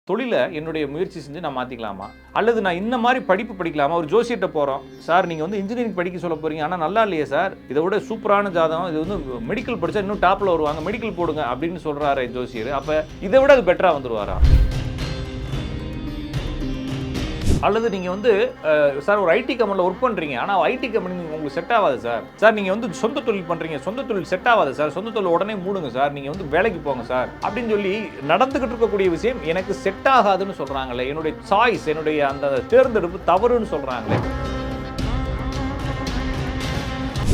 தொழில என்னுடைய முயற்சி செஞ்சு நான் மாற்றிக்கலாமா, அல்லது நான் இந்த மாதிரி படிப்பு படிக்கலாமா? ஒரு ஜோசியர்கிட்ட போகிறோம், சார் நீங்கள் வந்து இன்ஜினியரிங் படிக்க சொல்ல போகிறீங்க, ஆனால் நல்லா இல்லையே சார், இதை விட சூப்பரான ஜாதகம், இது வந்து மெடிக்கல் படித்தா இன்னும் டாப்பில் வருவாங்க, மெடிக்கல் போடுங்க அப்படின்னு சொல்கிறாரு ஜோசியர். அப்போ இதை விட அது பெட்டராக வந்துடுவாரா? அல்லது நீங்கள் வந்து சார் ஒரு ஐடி கம்பெனியில் ஒர்க் பண்ணுறீங்க, ஆனால் ஐடி கம்பெனி உங்களுக்கு செட் ஆகாது சார், சார் நீங்கள் வந்து சொந்த தொழில் பண்ணுறீங்க, சொந்த தொழில் செட் ஆகாது சார், சொந்த தொழில் உடனே மூடுங்க சார், நீங்கள் வந்து வேலைக்கு போங்க சார் அப்படின்னு சொல்லி நடந்துகிட்டு இருக்கக்கூடிய விஷயம் எனக்கு செட் ஆகாதுன்னு சொல்கிறாங்களே, என்னுடைய சாய்ஸ், என்னுடைய அந்த தேர்ந்தெடுப்பு தவறுன்னு சொல்கிறாங்களே.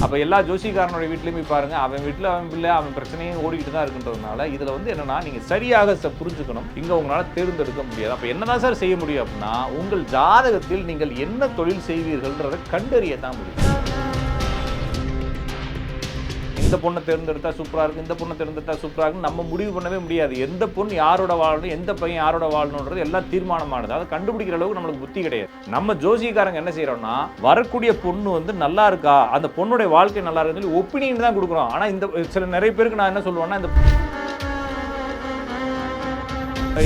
அப்போ எல்லா ஜோசிகாரனுடைய வீட்லையும் போய் பாருங்கள், அவன் வீட்டில் அவன் பிள்ளை அவன் பிரச்சனையும் ஓடிக்கிட்டு தான் இருக்குன்றதுனால இதில் வந்து என்னென்னா நீங்கள் சரியாக புரிஞ்சுக்கணும், இங்கே உங்களால் தேர்ந்தெடுக்க முடியாது. அப்போ என்ன தான் சார் செய்ய முடியும் அப்படின்னா, உங்கள் ஜாதகத்தில் நீங்கள் என்ன தொழில் செய்வீர்கள்ன்றதை கண்டறிய தான் முடியும். இந்த பொண்ணை தேர்ந்தெடுத்தா சூப்பராக இருக்குது, இந்த பொண்ணை தேர்ந்தெடுத்தா சூப்பராக இருக்குன்னு நம்ம முடிவு பண்ணவே முடியாது. எந்த பொண்ணு யாரோட வாழணும், எந்த பையன் யாரோட வாழணுன்றது எல்லாம் தீர்மானமானது. அதை கண்டுபிடிக்கிற அளவுக்கு நம்மளுக்கு புத்தி கிடையாது. நம்ம ஜோசியக்காரங்க என்ன செய்யறோம்னா, வரக்கூடிய பொண்ணு வந்து நல்லா இருக்கா, அந்த பொண்ணுடைய வாழ்க்கை நல்லா இருக்குன்னு சொல்லி ஒப்பீனியன் தான் கொடுக்குறோம். ஆனால் இந்த சில நிறைய பேருக்கு நான் என்ன சொல்லுவேன்னா, இந்த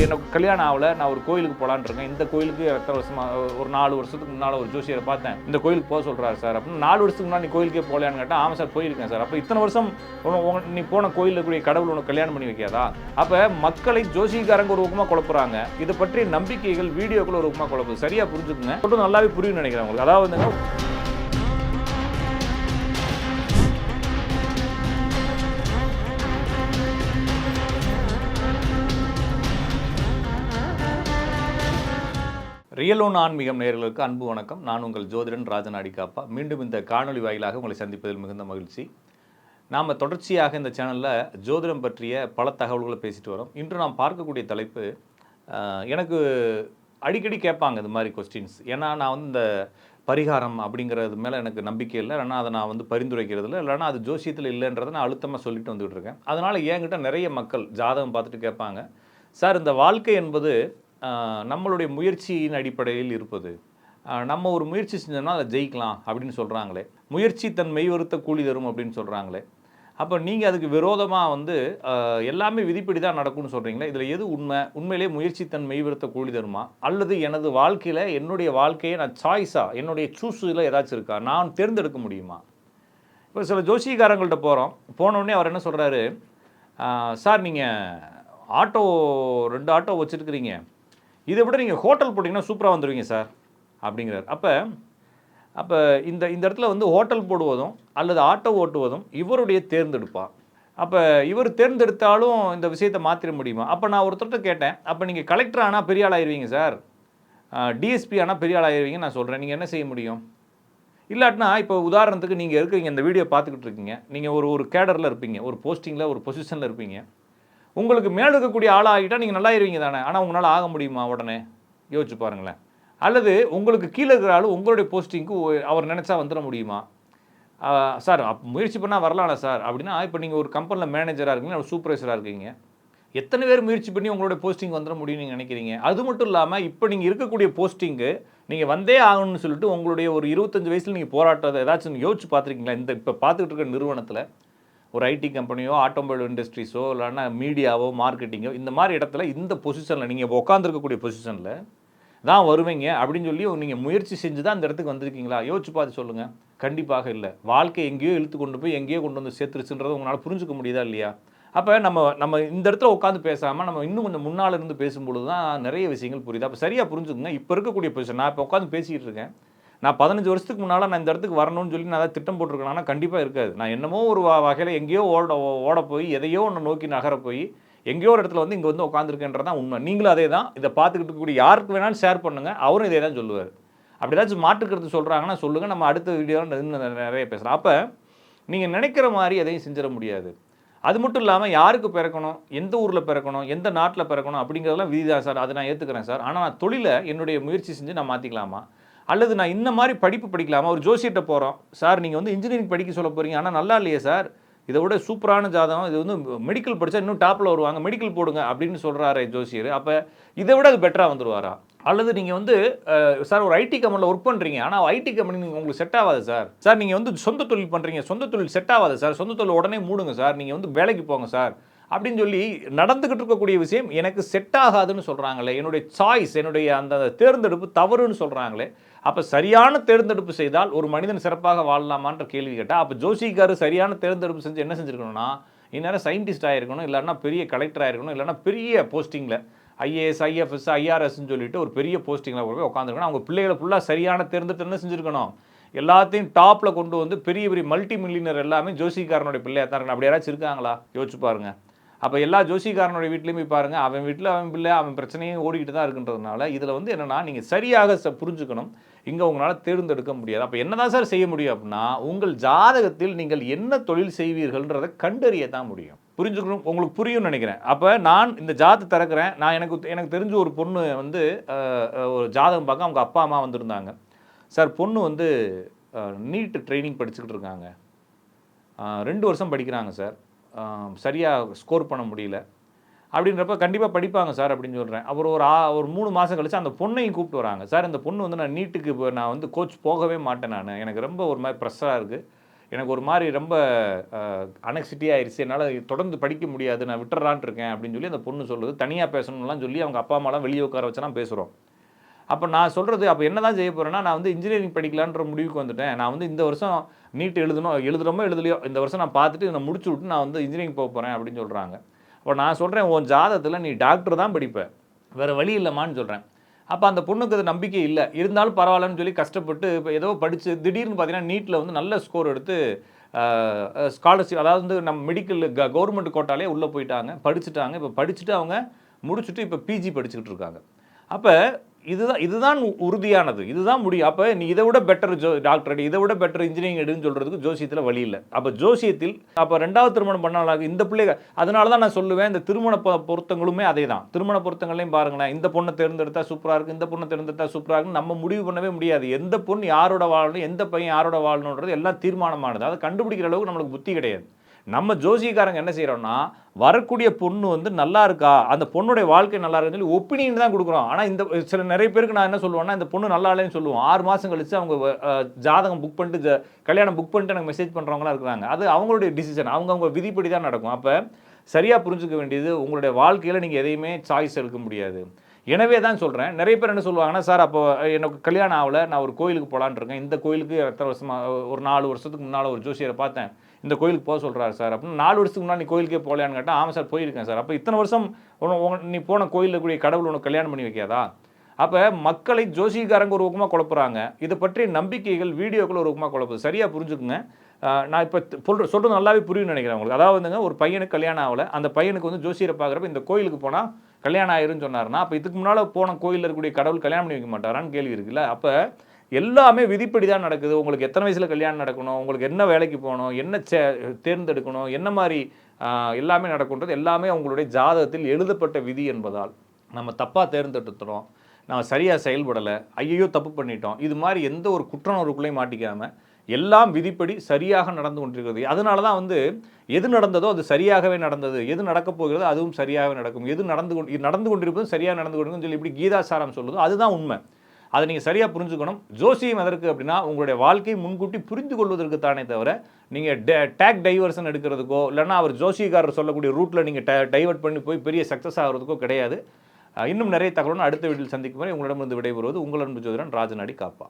எனக்கு கல்யாணம் ஆகலை, நான் ஒரு கோயிலுக்கு போகலான்னு இருக்கேன், இந்த கோயிலுக்கு எத்தனை வருஷமாக ஒரு 4 வருஷத்துக்கு முன்னால் ஒரு ஜோசியரை பார்த்தேன், இந்த கோயிலுக்கு போக சொல்கிறாரு சார் அப்படின்னு. 4 வருஷத்துக்கு முன்னாடி நீ கோயிலுக்கே போகலான்னு கேட்டால், ஆமாம் சார் போயிருக்கேன் சார். அப்போ இத்தனை வருஷம் நீ போன கோயிலில் கூடிய கடவுள் உனக்கு கல்யாணம் பண்ணி வைக்காதா? அப்போ மக்களை ஜோசிகாரங்க ஒரு ஊக்கமாக குழப்புறாங்க, இதை பற்றிய நம்பிக்கைகள் வீடியோக்கள் ஒரு ஊக்கமாக குழப்புது. சரியாக புரிஞ்சுக்குங்க, சொல்லிட்டு நல்லாவே புரியும்னு நினைக்கிறேன் உங்களுக்கு. அதாவது ரியல் ஒன் ஆன்மீகம் நேயர்களுக்கு அன்பு வணக்கம். நான் உங்கள் ஜோதிடன் ராஜநாடி காப்பா. மீண்டும் இந்த காணொலி வாயிலாக உங்களை சந்திப்பதில் மிகுந்த மகிழ்ச்சி. நாம் தொடர்ச்சியாக இந்த சேனலில் ஜோதிடம் பற்றிய பல தகவல்களை பேசிட்டு வரோம். இன்று நாம் பார்க்கக்கூடிய தலைப்பு, எனக்கு அடிக்கடி கேட்பாங்க இந்த மாதிரி கொஸ்டின்ஸ். ஏன்னா நான் வந்து இந்த பரிகாரம் அப்படிங்கிறது மேலே எனக்கு நம்பிக்கை இல்லை, இல்லைனா அதை நான் வந்து பரிந்துரைக்கிறது இல்லை, இல்லைனா அது ஜோசியத்தில் இல்லைன்றதை நான் அழுத்தமாக சொல்லிட்டு வந்துகிட்டு இருக்கேன். அதனால் என்கிட்ட நிறைய மக்கள் ஜாதகம் பார்த்துட்டு கேட்பாங்க, சார் இந்த வாழ்க்கை என்பது நம்மளுடைய முயற்சியின் அடிப்படையில் இருப்பது, நம்ம ஒரு முயற்சி செஞ்சோம்னா அதை ஜெயிக்கலாம் அப்படின்னு சொல்கிறாங்களே, முயற்சி தன் மெய்வருத்த கூலி தரும் அப்படின்னு சொல்கிறாங்களே, அப்போ நீங்கள் அதுக்கு விரோதமாக வந்து எல்லாமே விதிப்படி தான் நடக்கும்னு சொல்கிறீங்களே, இதில் எது உண்மை? உண்மையிலே முயற்சி தன் மெய்வருத்த கூலி தருமா, அல்லது எனது வாழ்க்கையில் என்னுடைய வாழ்க்கையை நான் சாய்ஸாக என்னுடைய சூஸில் ஏதாச்சும் இருக்கா, நான் தேர்ந்தெடுக்க முடியுமா? இப்போ சில ஜோசிகாரங்கள்ட்ட போனோடனே அவர் என்ன சொல்கிறாரு, சார் நீங்கள் ஆட்டோ 2 ஆட்டோ வச்சுருக்கிறீங்க, இதை விட நீங்கள் ஹோட்டல் போட்டிங்கன்னா சூப்பராக வந்துடுவீங்க சார் அப்படிங்கிறார். அப்போ இந்த இடத்துல வந்து ஹோட்டல் போடுவதும் அல்லது ஆட்டோ ஓட்டுவதும் இவருடைய தேர்ந்தெடுப்பா? அப்போ இவர் தேர்ந்தெடுத்தாலும் இந்த விஷயத்தை மாற்றிட முடியுமா? அப்போ நான் ஒருத்தர்கிட்ட கேட்டேன், அப்போ நீங்கள் கலெக்டர் ஆனால் பெரிய ஆள் ஆயிடுவீங்க சார், டிஎஸ்பி ஆனால் பெரிய ஆள் ஆயிடுவீங்க நான் சொல்கிறேன், நீங்கள் என்ன செய்ய முடியும்? இல்லாட்டினா இப்போ உதாரணத்துக்கு நீங்கள் இருக்கிறீங்க, இந்த வீடியோ பார்த்துக்கிட்டு இருக்கீங்க, நீங்கள் ஒரு கேடரில் இருப்பீங்க, ஒரு போஸ்டிங்கில் ஒரு பொசிஷனில் இருப்பீங்க, உங்களுக்கு மேலே இருக்கக்கூடிய ஆளாக ஆகிட்டால் நீங்கள் நல்லாயிருவீங்க தானே, ஆனால் உங்களால் ஆக முடியுமா? உடனே யோசிச்சு பாருங்களேன். அல்லது உங்களுக்கு கீழே இருக்கிற ஆள் உங்களுடைய போஸ்டிங்க்கு அவர் நினச்சா வந்துட முடியுமா? சார் முயற்சி பண்ணால் வரலாம்ல சார் அப்படின்னா, இப்போ நீங்கள் ஒரு கம்பெனியில் மேனேஜராக இருக்கீங்க, ஒரு சூப்பர்வைசராக இருக்கீங்க, எத்தனை பேர் முயற்சி பண்ணி உங்களுடைய போஸ்டிங் வந்துட முடியும்னு நீங்கள் நினைக்கிறீங்க? அது மட்டும் இல்லாமல் இப்போ நீங்கள் இருக்கக்கூடிய போஸ்டிங்கு நீங்கள் வந்தே ஆகணும்னு சொல்லிட்டு உங்களுடைய ஒரு 25 வயசில் நீங்கள் போராட்டத்தை ஏதாச்சும் யோசிச்சு பார்த்துருக்கீங்களா? இந்த இப்போ பார்த்துக்கிட்டு இருக்கிற நிறுவனத்தில் ஒரு ஐடி கம்பெனியோ, ஆட்டோமொபைல் இண்டஸ்ட்ரீஸோ, இல்லைன்னா மீடியாவோ, மார்க்கெட்டிங்கோ, இந்த மாதிரி இடத்துல இந்த பொசிஷனில் நீங்கள் உட்காந்துருக்கக்கூடிய பொசிஷனில் தான் வருவீங்க அப்படின்னு சொல்லி நீங்கள் முயற்சி செஞ்சு தான் அந்த இடத்துக்கு வந்திருக்கீங்களா? யோசிச்சு பார்த்து சொல்லுங்கள். கண்டிப்பாக இல்லை. வாழ்க்கை எங்கேயோ இழுத்து கொண்டு போய் எங்கேயோ கொண்டு வந்து சேர்த்துருச்சுன்றதை உங்களால் புரிஞ்சுக்க முடியுதா இல்லையா? அப்போ நம்ம இந்த இடத்துல உட்காந்து பேசாமல் நம்ம இன்னும் கொஞ்சம் முன்னால் இருந்து பேசும்பொழுது தான் நிறைய விஷயங்கள் புரியுது. அப்போ சரியாக புரிஞ்சுக்குங்க. இப்போ இருக்கக்கூடிய பொசிஷன், நான் இப்போ உட்காந்து பேசிக்கிட்டு இருக்கேன், நான் 15 வருஷத்துக்கு முன்னால் நான் இந்த இடத்துக்கு வரணும்னு சொல்லி நான் திட்டம் போட்டிருக்கேன்னா கண்டிப்பாக இருக்காது. நான் என்னமோ ஒரு வகையில் எங்கேயோ ஓட போய் எதையோ ஒன்று நோக்கி நகர போய் எங்கேயோ ஒரு இடத்துல வந்து இங்கே வந்து உட்காந்துருக்கேன்றதான் உண்மை. நீங்களும் அதே தான். இதை பார்த்துக்கிட்டு இருக்கக்கூடிய யாருக்கு வேணாலும் ஷேர் பண்ணுங்கள், அவரும் இதே தான் சொல்லுவார். அப்படி ஏதாச்சும் மாற்றுக்கிறது சொல்கிறாங்கன்னா சொல்லுங்கள், நம்ம அடுத்த வீடியோவில் இன்னும் நிறைய பேசுகிறோம். அப்போ நீங்கள் நினைக்கிற மாதிரி எதையும் செஞ்சிட முடியாது. அது மட்டும் இல்லாமல் யாருக்கு பிறக்கணும், எந்த ஊரில் பிறக்கணும், எந்த நாட்டில் பிறக்கணும் அப்படிங்கிறதெல்லாம் விதி தான் சார், அதை நான் ஏற்றுக்கிறேன் சார். ஆனால் நான் தொழிலை என்னுடைய முயற்சி செஞ்சு நான் மாற்றிக்கலாமா, அல்லது நான் இந்த மாதிரி படிப்பு படிக்கலாமா? ஒரு ஜோசியர்கிட்ட போகிறோம், சார் நீங்கள் வந்து இன்ஜினியரிங் படிக்க சொல்ல போகிறீங்க, ஆனால் நல்லா இல்லையே சார், இதை விட சூப்பரான ஜாதகம், இது வந்து மெடிக்கல் படித்தா இன்னும் டாப்பில் வருவாங்க, மெடிக்கல் போடுங்க அப்படின்னு சொல்கிறாரு ஜோசியர். அப்போ இதை விட அது பெட்டராக வந்துடுவாரா? அல்லது நீங்கள் வந்து சார் ஒரு ஐடி கம்பெனியில் ஒர்க் பண்ணுறீங்க, ஆனால் ஐடி கம்பெனி உங்களுக்கு செட் ஆகாது சார், சார் நீங்கள் வந்து சொந்த தொழில் பண்ணுறீங்க, சொந்த தொழில் செட் ஆகாது சார், சொந்த தொழில் உடனே மூடுங்க சார், நீங்கள் வந்து வேலைக்கு போங்க சார் அப்படின்னு சொல்லி நடந்துக்கிட்டு இருக்கக்கூடிய விஷயம் எனக்கு செட் ஆகாதுன்னு சொல்கிறாங்களே, என்னுடைய சாய்ஸ், என்னுடைய அந்த தேர்ந்தெடுப்பு தவறுன்னு சொல்கிறாங்களே, அப்போ சரியான தேர்ந்தெடுப்பு செய்தால் ஒரு மனிதன் சிறப்பாக வாழலாமான்ற கேள்வி கேட்டால், அப்போ ஜோசிக்காரர் சரியான தேர்ந்தெடுப்பு செஞ்சு என்ன செஞ்சுருக்கணும்னா, இந்நேரம் சயின்டிஸ்ட் ஆகிருக்கணும், இல்லைன்னா பெரிய கலெக்டர் ஆகிருக்கணும், இல்லைன்னா பெரிய போஸ்டிங்கில் ஐஏஎஸ், ஐஎஃப்எஸ், ஐஆர்எஸ்ன்னு சொல்லிட்டு ஒரு பெரிய போஸ்டிங்கில் போய் உட்காந்துருக்கணும். அவங்க பிள்ளைகளை ஃபுல்லாக சரியான தேர்ந்தெடுத்து என்ன செஞ்சுருக்கணும், எல்லாத்தையும் டாப்பில் கொண்டு வந்து பெரிய பெரிய மல்டி மில்லியனர் எல்லாமே ஜோசிக்காரனுடைய பிள்ளையாக தான் இருக்கணும். அப்படி யாராச்சும் இருக்காங்களா? யோசிச்சு பாருங்கள். அப்போ எல்லா ஜோசிக்காரனுடைய வீட்லேயும் போய் பாருங்கள், அவன் வீட்டில் அவன் பிள்ளை அவன் பிரச்சனையும் ஓடிக்கிட்டு தான் இருக்குன்றதுனால இதில் வந்து என்னென்னா நீங்கள் சரியாக புரிஞ்சுக்கணும். இங்கே உங்களால் தேர்ந்தெடுக்க முடியாது. அப்போ என்ன தான் சார் செய்ய முடியும் அப்படின்னா, உங்கள் ஜாதகத்தில் நீங்கள் என்ன தொழில் செய்வீர்கள்ன்றதை கண்டறிய தான் முடியும். புரிஞ்சுக்கணும், உங்களுக்கு புரியும்னு நினைக்கிறேன். அப்போ நான் இந்த ஜாதகத்தை திறக்கிறேன். நான் எனக்கு தெரிஞ்ச ஒரு பொண்ணு வந்து ஒரு ஜாதகம் பார்க்க அவங்க அப்பா அம்மா வந்திருந்தாங்க. சார் பொண்ணு வந்து நீட் ட்ரைனிங் படிச்சுக்கிட்டு இருக்காங்க, 2 வருஷம் படிக்கிறாங்க சார், சரியாக ஸ்கோர் பண்ண முடியல அப்படின்றப்ப கண்டிப்பாக படிப்பாங்க சார் அப்படின்னு சொல்கிறேன். அப்புறம் ஒரு 3 மாதம் கழிச்சு அந்த பொண்ணையும் கூப்பிட்டு வராங்க. சார் இந்த பொண்ணு வந்து நான் நீட்டுக்கு நான் வந்து கோச் போகவே மாட்டேன், எனக்கு ரொம்ப ஒரு மாதிரி ப்ரெஷராக இருக்குது, எனக்கு ஒரு மாதிரி ரொம்ப அனெக்சிட்டி ஆயிடுச்சு, என்னால் தொடர்ந்து படிக்க முடியாது, நான் விட்டுறான்ட்டு இருக்கேன் அப்படின்னு சொல்லி அந்த பொண்ணு சொல்லுது. தனியாக பேசணும்லாம் சொல்லி அவங்க அப்பா அம்மாலாம் வெளியே உட்கார வச்சுலாம் பேசுகிறோம். அப்போ நான் சொல்கிறது, அப்போ என்ன தான் செய்ய போகிறேன்னா, நான் வந்து இன்ஜினியரிங் படிக்கலான்ற முடிவுக்கு வந்துட்டேன். நான் வந்து இந்த வருஷம் நீட் எழுதுகிறோமோ எழுதலையோ, இந்த வருஷம் நான் பார்த்துட்டு நான் முடிச்சு விட்டு நான் வந்து இன்ஜினியரிங் போக போகிறேன் அப்படின்னு சொல்கிறாங்க. அப்போ நான் சொல்கிறேன், உன் ஜாதகத்தில் நீ டாக்டர் தான் படிப்பேன், வேறு வழி இல்லைம்மான்னு சொல்கிறேன். அப்போ அந்த பொண்ணுக்கு அது நம்பிக்கை இல்லை, இருந்தாலும் பரவாயில்லன்னு சொல்லி கஷ்டப்பட்டு இப்போ ஏதோ படித்து திடீர்னு பார்த்தீங்கன்னா நீட்டில் வந்து நல்ல ஸ்கோர் எடுத்து ஸ்காலர்ஷிப், அதாவது வந்து நம்ம மெடிக்கல் கவர்மெண்ட் கோட்டாலே உள்ளே போயிட்டாங்க, படிச்சுட்டாங்க. இப்போ படிச்சுட்டு அவங்க முடிச்சுட்டு இப்போ பிஜி படிச்சுக்கிட்டு இருக்காங்க. அப்போ இதுதான் உறுதியானது, இதுதான் முடியும். அப்போ நீ இதை விட பெட்டர் டாக்டர் எடு, இதை விட பெட்டர் இன்ஜினியரிங் எடுன்னு சொல்கிறதுக்கு ஜோசியத்தில் வழி இல்லை. அப்போ ஜோசியத்தில் அப்போ 2வது திருமணம் பண்ணாலும் இந்த பிள்ளைகள், அதனால தான் நான் சொல்லுவேன், இந்த திருமண பொருத்தங்களுமே அதே தான். திருமண பொருத்தங்களையும் பாருங்களேன், இந்த பொண்ணை தேர்ந்தெடுத்தா சூப்பராக இருக்குது, இந்த பொண்ணை தேர்ந்தெடுத்தா சூப்பராக இருக்குன்னு நம்ம முடிவு பண்ணவே முடியாது. எந்த பொண்ணு யாரோட வாழணும், எந்த பையன் யாரோட வாழணுன்றது எல்லாம் தீர்மானமானது. அதை கண்டுபிடிக்கிற அளவுக்கு நம்மளுக்கு புத்தி கிடையாது. நம்ம ஜோசியக்காரங்க என்ன செய்கிறோம்னா, வரக்கூடிய பொண்ணு வந்து நல்லா இருக்கா, அந்த பொண்ணுடைய வாழ்க்கை நல்லா இருக்குன்னு சொல்லி ஒப்பீனியன் தான் கொடுக்குறோம். ஆனால் இந்த நிறைய பேருக்கு நான் என்ன சொல்லுவேன்னா, இந்த பொண்ணு நல்லா இல்லைன்னு சொல்லுவோம். 6 மாதம் கழிச்சு அவங்க ஜாதகம் புக் பண்ணிட்டு கல்யாணம் புக் பண்ணிட்டு எனக்கு மெசேஜ் பண்ணுறவங்களாம் இருக்கிறாங்க. அது அவங்களுடைய டிசிஷன், அவங்க விதிப்படி தான் நடக்கும். அப்போ சரியாக புரிஞ்சுக்க வேண்டியது, உங்களுடைய வாழ்க்கையில் நீங்கள் எதையுமே சாய்ஸ் எடுக்க முடியாது. எனவே தான் சொல்கிறேன், நிறைய பேர் என்ன சொல்லுவாங்கன்னா, சார் அப்போ எனக்கு கல்யாணம் ஆகலை, நான் ஒரு கோயிலுக்கு போகலான்னு இருக்கேன், இந்த கோயிலுக்கு எத்தனை வருஷமாக ஒரு 4 வருஷத்துக்கு முன்னால் ஒரு ஜோசியரை பார்த்தேன், இந்த கோயிலுக்கு போக சொல்கிறாரு சார் அப்படின்னு. 4 வருஷத்துக்கு முன்னாடி நீ கோயிலுக்கே போகலையான்னு கேட்டால், ஆமாம் சார் போயிருக்கேன் சார். அப்போ இத்தனை வருஷம் நீ போன கோயிலில் கூடிய கடவுள் உனக்கு கல்யாணம் பண்ணி வைக்காதா? அப்போ மக்களை ஜோசிகாரங்க ஒரு பக்கமாக குழப்புறாங்க, இதை பற்றிய நம்பிக்கைகள் வீடியோக்கள் ஒரு பக்கமாக குழப்புது. சரியாக புரிஞ்சுக்குங்க. நான் இப்போ சொல்கிறது நல்லாவே புரியும்னு நினைக்கிறேன் உங்களுக்கு. அதாவது வந்துங்க, ஒரு பையனுக்கு கல்யாணம் ஆகலை, அந்த பையனுக்கு வந்து ஜோசியரை பார்க்குறப்ப இந்த கோயிலுக்கு போனால் கல்யாணம் ஆயிருன்னு சொன்னார்னா, அப்போ இதுக்கு முன்னால் போன கோயிலில் இருக்கக்கூடிய கடவுள் கல்யாணம் பண்ணி வைக்க மாட்டாரான்னு கேள்வி இருக்குல்ல. அப்போ எல்லாமே விதிப்படி தான் நடக்குது. உங்களுக்கு எத்தனை வயசில் கல்யாணம் நடக்கணும், உங்களுக்கு என்ன வேலைக்கு போகணும், என்ன தேர்ந்தெடுக்கணும், என்ன மாதிரி எல்லாமே நடக்குன்றது எல்லாமே உங்களுடைய ஜாதகத்தில் எழுதப்பட்ட விதி என்பதால் நம்ம தப்பாக தேர்ந்தெடுத்துறோம், நம்ம சரியாக செயல்படலை, ஐயோ தப்பு பண்ணிட்டோம், இது மாதிரி எந்த ஒரு குற்றணர்வுக்குள்ளேயும் மாட்டிக்காமல் எல்லாம் விதிப்படி சரியாக நடந்து கொண்டிருக்கிறது. அதனால தான் வந்து எது நடந்ததோ அது சரியாகவே நடந்தது, எது நடக்கப் போகிறதோ அதுவும் சரியாகவே நடக்கும், எது நடந்து கொண்டிருப்பதும் சரியாக நடந்து கொண்டிருக்கும் சொல்லி இப்படி கீதாசாரம் சொல்லுதோ அதுதான் உண்மை. அதை நீங்கள் சரியாக புரிஞ்சுக்கணும். ஜோசியம் எதற்கு அப்படின்னா, உங்களுடைய வாழ்க்கையை முன்கூட்டி புரிந்து கொள்வதற்கு தானே தவிர நீங்கள் டேக் டைவர்ஷன் எடுக்கிறதுக்கோ, இல்லைன்னா அவர் ஜோசியக்காரர் சொல்லக்கூடிய ரூட்டில் நீங்கள் டைவர்ட் பண்ணி போய் பெரிய சக்ஸஸ் ஆகிறதுக்கோ கிடையாது. இன்னும் நிறைய தகவலும் அடுத்த வீட்டில் சந்திக்கும் வரை உங்களிடமிருந்து விடைபெறுவது உங்கள் அன்பு ஜோதிடன் ராஜநாடி காப்பா.